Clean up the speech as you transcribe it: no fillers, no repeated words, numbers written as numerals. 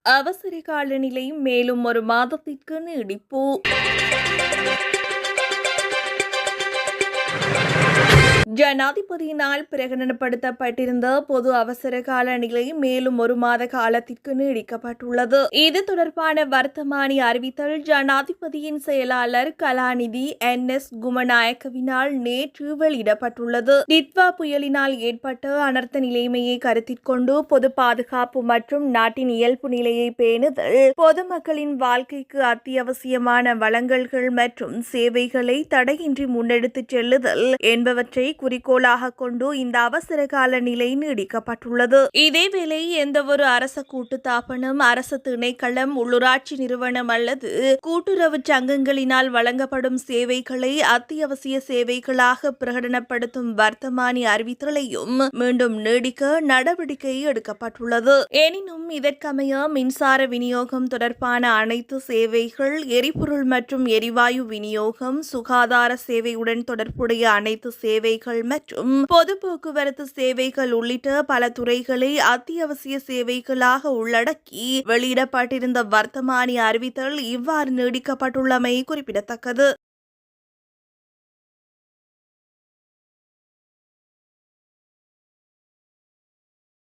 அவசர கால நிலை மேலும் ஒரு மாதத்திற்கு நீடிப்பு. ஜனாதிபதியினால் பிரகடனப்படுத்தப்பட்டிருந்த பொது அவசர கால நிலை மேலும் ஒரு மாத காலத்திற்கு நீடிக்கப்பட்டுள்ளது. இது தொடர்பான வர்த்தமானி அறிவித்தல் ஜனாதிபதியின் செயலாளர் கலாநிதி NS குமநாயக்கவினால் நேற்று வெளியிடப்பட்டுள்ளது. டிட்வா புயலினால் ஏற்பட்ட அனர்த்த நிலைமையை கருத்தில் கொண்டு பொது பாதுகாப்பு மற்றும் நாட்டின் இயல்பு நிலையை பேணுதல், பொதுமக்களின் வாழ்க்கைக்கு அத்தியாவசியமான வழங்கல்கள் மற்றும் சேவைகளை தடையின்றி முன்னெடுத்துச் செல்லுதல் என்பவற்றை குறிக்கோளாக கொண்டு இந்த அவசர கால நிலை நீடிக்கப்பட்டுள்ளது. இதேவேளை எந்தவொரு அரச கூட்டுத்தாபனம், அரசு திணைக்களம், உள்ளூராட்சி நிறுவனம் அல்லது கூட்டுறவு சங்கங்களினால் வழங்கப்படும் சேவைகளை அத்தியாவசிய சேவைகளாக பிரகடனப்படுத்தும் வர்த்தமானி அறிவித்தலையும் மீண்டும் நீடிக்க நடவடிக்கை எடுக்கப்பட்டுள்ளது. எனினும் இதற்கமைய மின்சார விநியோகம் தொடர்பான அனைத்து சேவைகள், எரிபொருள் மற்றும் எரிவாயு விநியோகம், சுகாதார சேவையுடன் தொடர்புடைய அனைத்து சேவைகள் மற்றும் பொது போக்குவரத்து சேவைகள் உள்ளிட்ட பல துறைகளை அத்தியாவசிய சேவைகளாக உள்ளடக்கி வெளியிடப்பட்டிருந்த வர்த்தமானி அறிவித்தல் இவ்வாறு நீடிக்கப்பட்டுள்ளமை குறிப்பிடத்தக்கது.